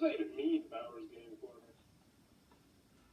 that even mean, Bowers game for me?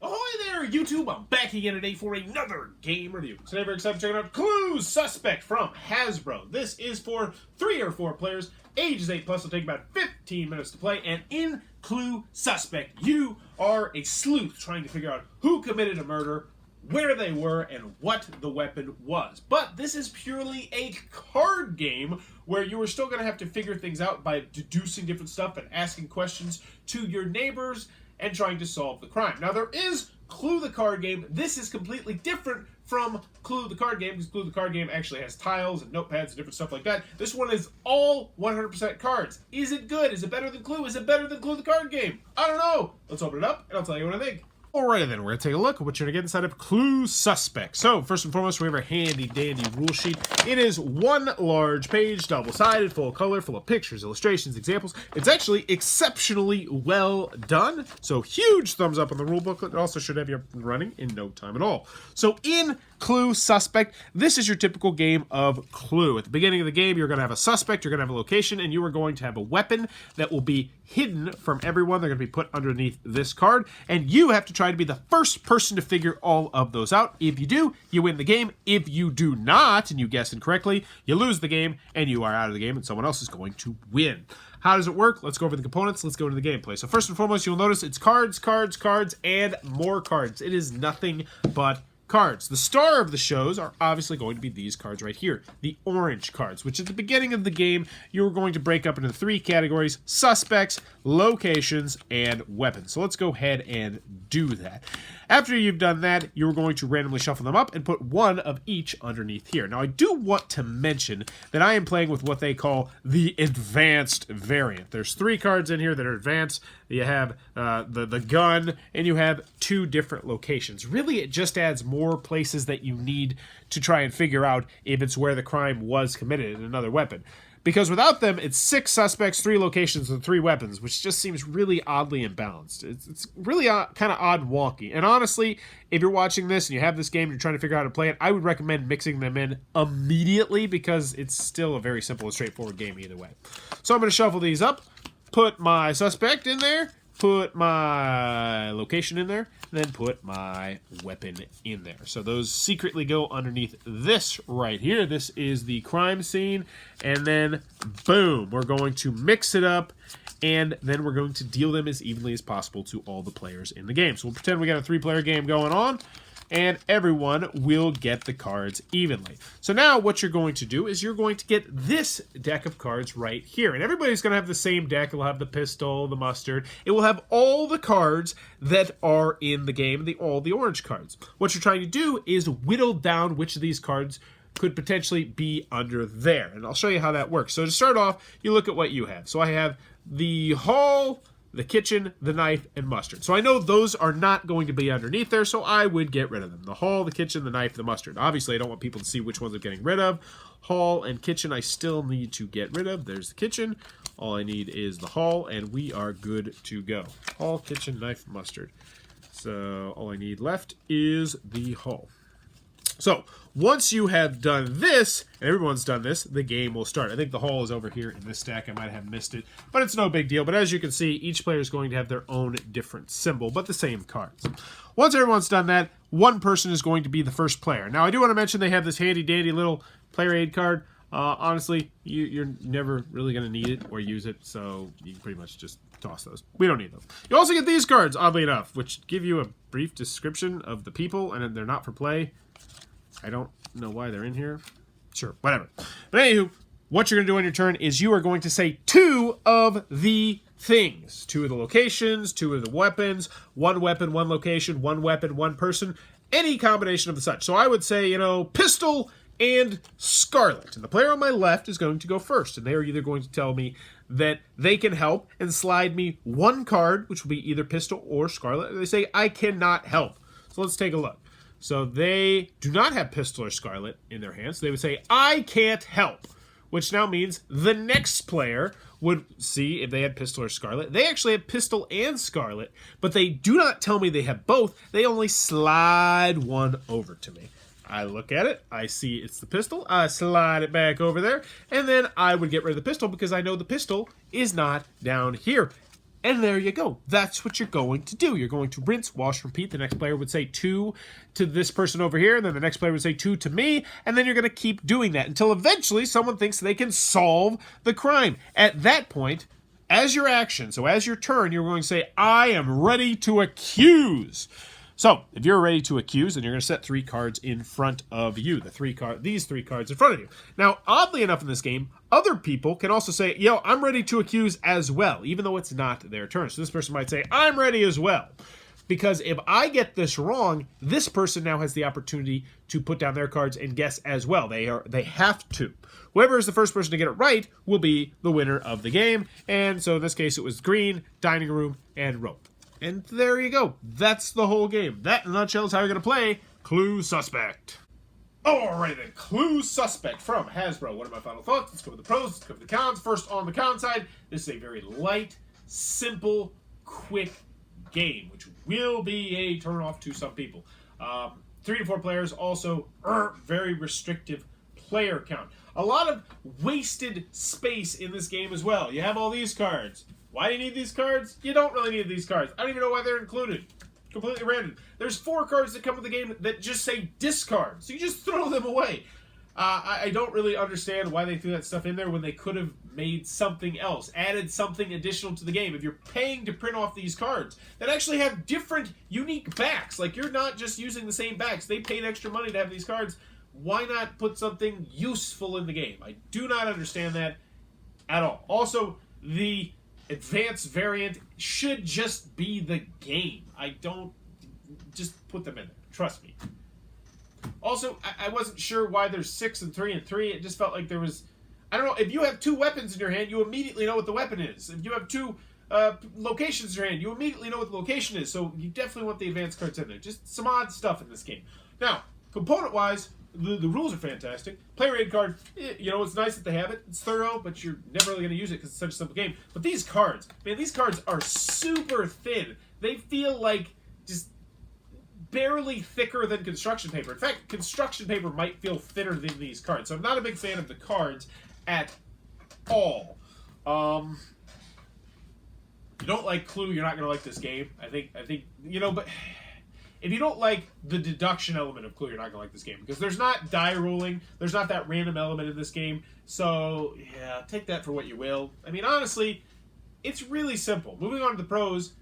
Ahoy there, YouTube! I'm back again today for another game review. Today we're excited to check out Clue Suspect from Hasbro. This is for 3 or 4 players. Ages 8 plus will take about 15 minutes to play. And in Clue Suspect, you are a sleuth trying to figure out who committed a murder, where they were, and what the weapon was. But this is purely a card game where you are still going to have to figure things out by deducing different stuff and asking questions to your neighbors and trying to solve the crime. Now, there is Clue the card game. This is completely different from Clue the card game, because Clue the card game actually has tiles and notepads and different stuff like that. This one is all 100% cards. Is it good? Is it better than Clue? Is it better than Clue the card game? I don't know. Let's open it up, and I'll tell you what I think. Alrighty then, we're going to take a look at what you're going to get inside of Clue Suspect. So, first and foremost, we have our handy-dandy rule sheet. It is one large page, double-sided, full color, full of pictures, illustrations, examples. It's actually exceptionally well done. So, huge thumbs up on the rule booklet. It also should have you up and running in no time at all. So, in Clue Suspect, this is your typical game of Clue. At the beginning of the game, you're going to have a suspect, you're going to have a location, and you are going to have a weapon that will be hidden from everyone. They're going to be put underneath this card, and you have to try to be the first person to figure all of those out. If you do, you win the game. If you do not, and you guess incorrectly, you lose the game, and you are out of the game, and someone else is going to win. How does it work? Let's go over the components. Let's go into the gameplay. So first and foremost, you'll notice it's cards, cards, cards, and more cards. It is nothing but cards. The star of the shows are obviously going to be these cards right here, the orange cards, which at the beginning of the game, you're going to break up into 3 categories: suspects, locations, and weapons. So let's go ahead and do that. After you've done that, you're going to randomly shuffle them up and put one of each underneath here. Now, I do want to mention that I am playing with what they call the advanced variant. There's 3 cards in here that are advanced. You have the gun, and you have 2 different locations. Really, it just adds more places that you need to try and figure out if it's where the crime was committed in another weapon. Because without them, it's 6 suspects, 3 locations, and 3 weapons, which just seems really oddly imbalanced. It's really kind of odd and wonky. And honestly, if you're watching this and you have this game and you're trying to figure out how to play it, I would recommend mixing them in immediately, because it's still a very simple and straightforward game either way. So I'm going to shuffle these up, put my suspect in there, put my location in there, and then put my weapon in there. So those secretly go underneath this right here. This is the crime scene, and then boom, we're going to mix it up, and then we're going to deal them as evenly as possible to all the players in the game. So we'll pretend we got a 3-player game going on, and everyone will get the cards evenly. So now what you're going to do is you're going to get this deck of cards right here. And everybody's going to have the same deck. It'll have the pistol, the mustard. It will have all the cards that are in the game, all the orange cards. What you're trying to do is whittle down which of these cards could potentially be under there. And I'll show you how that works. So to start off, you look at what you have. So I have the hall, the kitchen, the knife, and mustard. So I know those are not going to be underneath there, so I would get rid of them. The hall, the kitchen, the knife, the mustard. Obviously, I don't want people to see which ones I'm getting rid of. Hall and kitchen I still need to get rid of. There's the kitchen. All I need is the hall, and we are good to go. Hall, kitchen, knife, mustard. So all I need left is the hall. So, once you have done this, and everyone's done this, the game will start. I think the hall is over here in this stack. I might have missed it, but it's no big deal. But as you can see, each player is going to have their own different symbol, but the same cards. Once everyone's done that, one person is going to be the first player. Now, I do want to mention they have this handy-dandy little player aid card. Honestly, you're never really going to need it or use it, so you can pretty much just toss those. We don't need them. You also get these cards, oddly enough, which give you a brief description of the people, and they're not for play. I don't know why they're in here. Sure, whatever. But anywho, what you're going to do on your turn is you are going to say 2 of the things. 2 of the locations, 2 of the weapons, 1 weapon, 1 location, 1 weapon, 1 person, any combination of the such. So I would say, pistol and scarlet. And the player on my left is going to go first. And they are either going to tell me that they can help and slide me 1 card, which will be either pistol or scarlet. And they say, I cannot help. So let's take a look. So they do not have pistol or scarlet in their hands. So they would say, I can't help, which now means the next player would see if they had pistol or scarlet. They actually have pistol and scarlet, but they do not tell me they have both. They only slide 1 over to me. I look at it, I see it's the pistol, I slide it back over there, and then I would get rid of the pistol because I know the pistol is not down here. And there you go. That's what you're going to do. You're going to rinse, wash, repeat. The next player would say 2 to this person over here, and then the next player would say 2 to me, and then you're going to keep doing that until eventually someone thinks they can solve the crime. At that point, as your action, so as your turn, you're going to say, I am ready to accuse. So, if you're ready to accuse, then you're going to set 3 cards in front of you. These 3 cards in front of you. Now, oddly enough in this game, other people can also say, yo, I'm ready to accuse as well, even though it's not their turn. So this person might say, I'm ready as well. Because if I get this wrong, this person now has the opportunity to put down their cards and guess as well. They have to. Whoever is the first person to get it right will be the winner of the game. And so in this case, it was green, dining room, and rope. And there you go. That's the whole game. That, in a nutshell, is how you're going to play Clue Suspect. Alright then, Clue Suspect from Hasbro. What are my final thoughts? Let's go with the pros, let's go with the cons. First, on the con side, this is a very light, simple, quick game, which will be a turn-off to some people. 3 to 4 players, also very restrictive player count. A lot of wasted space in this game as well. You have all these cards. Why do you need these cards? You don't really need these cards. I don't even know why they're included. Completely random. There's 4 cards that come with the game that just say discard, so you just throw them away. I don't really understand why they threw that stuff in there when they could have made something else, added something additional to the game. If you're paying to print off these cards that actually have different, unique backs, like you're not just using the same backs, they paid extra money to have these cards, why not put something useful in the game? I do not understand that at all. Also, the advanced variant should just be the game. Just put them in there. Trust me. Also, I wasn't sure why there's 6 and 3 and 3. It just felt like there was... I don't know. If you have 2 weapons in your hand, you immediately know what the weapon is. If you have 2 locations in your hand, you immediately know what the location is. So you definitely want the advanced cards in there. Just some odd stuff in this game. Now, component-wise, the rules are fantastic. Player aid card, it's nice that they have it. It's thorough, but you're never really going to use it because it's such a simple game. But these cards, man, these cards are super thin. They feel like just barely thicker than construction paper. In fact, construction paper might feel thinner than these cards. So I'm not a big fan of the cards at all. You don't like Clue, you're not going to like this game. I think, but if you don't like the deduction element of Clue, you're not going to like this game. Because there's not die rolling. There's not that random element in this game. So, yeah, take that for what you will. I mean, honestly, it's really simple. Moving on to the pros,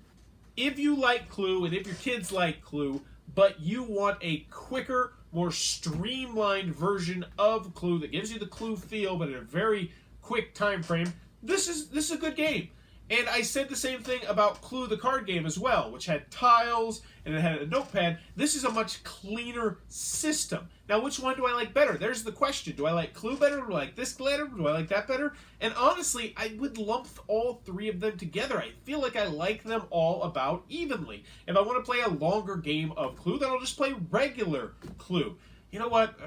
if you like Clue and if your kids like Clue, but you want a quicker, more streamlined version of Clue that gives you the Clue feel, but in a very quick time frame, this is a good game. And I said the same thing about Clue the card game as well, which had tiles and it had a notepad. This is a much cleaner system. Now, which one do I like better? There's the question. Do I like Clue better? Do I like this better? Do I like that better? And honestly, I would lump all 3 of them together. I feel like I like them all about evenly. If I want to play a longer game of Clue, then I'll just play regular Clue. You know what?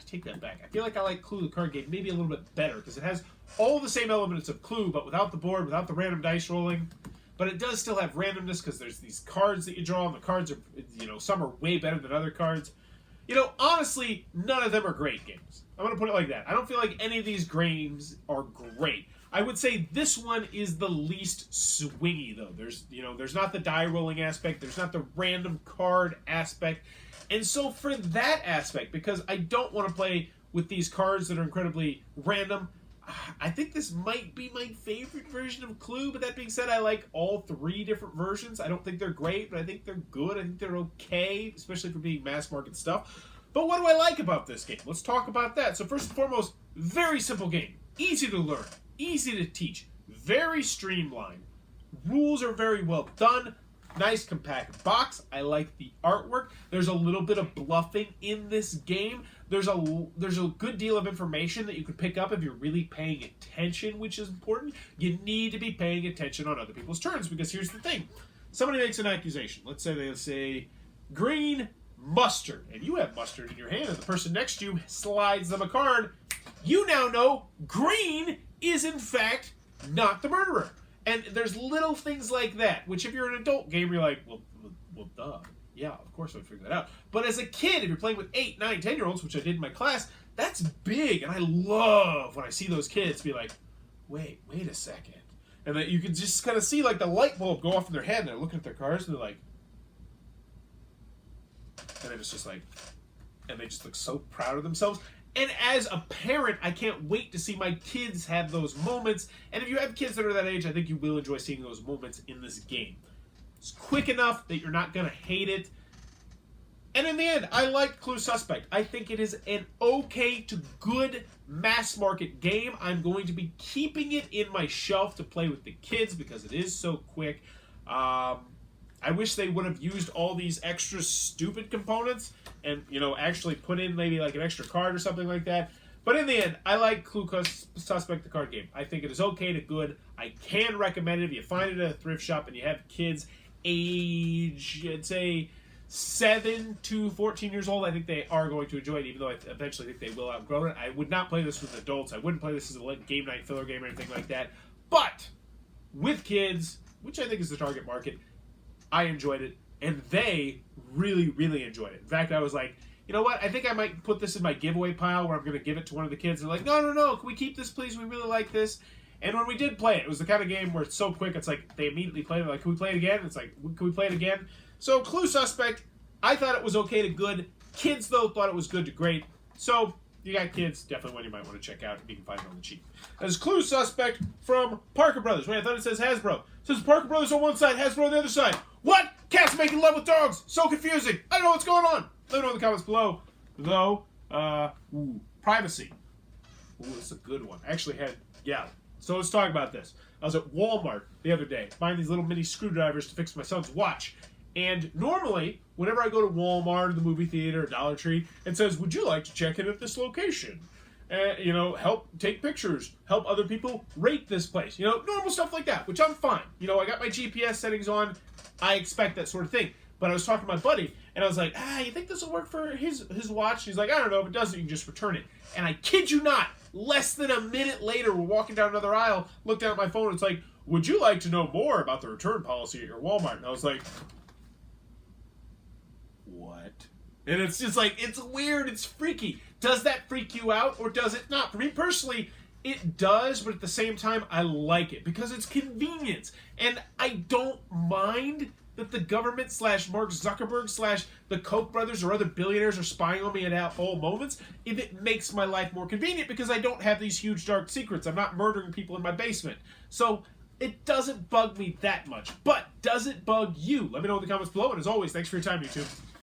Take that back. I feel like I like Clue the card game maybe a little bit better because it has all the same elements of Clue, but without the board, without the random dice rolling. But it does still have randomness because there's these cards that you draw, and the cards are, some are way better than other cards. Honestly, none of them are great games. I'm going to put it like that. I don't feel like any of these games are great. I would say this one is the least swingy, though. There's not the die rolling aspect. There's not the random card aspect. And so for that aspect, because I don't want to play with these cards that are incredibly random, I think this might be my favorite version of Clue. But that being said, I like all 3 different versions. I don't think they're great, but I think they're good. I think they're okay, especially for being mass market stuff. But what do I like about this game? Let's talk about that. So first and foremost, very simple game. Easy to learn. Easy to teach. Very streamlined. Rules are very well done. Nice compact box. I like the artwork. There's a little bit of bluffing in this game. There's a good deal of information that you can pick up if you're really paying attention, which is important. You need to be paying attention on other people's turns because here's the thing. Somebody makes an accusation. Let's say they say green mustard, and you have mustard in your hand, and the person next to you slides them a card. You now know green is in fact not the murderer. And there's little things like that, which if you're an adult gamer, you're like, well, duh. Yeah, of course I would figure that out. But as a kid, if you're playing with 8, 9, 10-year-olds, which I did in my class, that's big. And I love when I see those kids be like, wait a second. And that you can just kind of see like the light bulb go off in their head, and they're looking at their cars, and they're like, and they're just like, and they just look so proud of themselves. And as a parent, I can't wait to see my kids have those moments. And if you have kids that are that age, I think you will enjoy seeing those moments in this game. It's quick enough that you're not going to hate it. And in the end, I like Clue Suspect. I think it is an okay to good mass market game. I'm going to be keeping it in my shelf to play with the kids because it is so quick. I wish they would have used all these extra stupid components and, you know, actually put in maybe like an extra card or something like that. But in the end, I like Clue Suspect, the card game. I think it is okay to good. I can recommend it if you find it at a thrift shop and you have kids age, I'd say 7 to 14 years old. I think they are going to enjoy it, even though I eventually think they will outgrow it. I would not play this with adults. I wouldn't play this as a game night filler game or anything like that. But with kids, which I think is the target market, I enjoyed it, and they really, really enjoyed it. In fact, I was like, you know what? I think I might put this in my giveaway pile where I'm going to give it to one of the kids. They're like, no, can we keep this, please? We really like this. And when we did play it, it was the kind of game where it's so quick, it's like they immediately played it. Like, can we play it again? It's like, can we play it again? So, Clue Suspect, I thought it was okay to good. Kids, though, thought it was good to great. So, you got kids, definitely one you might want to check out if you can find it on the cheap. There's Clue Suspect from Parker Brothers. Wait, I thought it says Hasbro. It says Parker Brothers on one side, Hasbro on the other side. What? Cats making love with dogs. So confusing. I don't know what's going on. Let me know in the comments below. Though, privacy. Ooh, this is a good one. I actually had, So let's talk about this. I was at Walmart the other day, buying these little mini screwdrivers to fix my son's watch. And normally, whenever I go to Walmart or the movie theater or Dollar Tree, it says, would you like to check in at this location? Help take pictures, help other people rate this place. Normal stuff like that, which I'm fine. I got my GPS settings on. I expect that sort of thing. But I was talking to my buddy, and I was like, you think this will work for his watch? He's like, I don't know. If it doesn't, you can just return it. And I kid you not, less than a minute later, we're walking down another aisle, looked down at my phone, and it's like, would you like to know more about the return policy at your Walmart? And I was like, what? And it's just like, it's weird, it's freaky. Does that freak you out, or does it not? For me personally, it does, but at the same time, I like it because it's convenience. And I don't mind that the government / Mark Zuckerberg / the Koch brothers or other billionaires are spying on me at all moments if it makes my life more convenient because I don't have these huge dark secrets. I'm not murdering people in my basement. So it doesn't bug me that much. But does it bug you? Let me know in the comments below. And as always, thanks for your time, YouTube.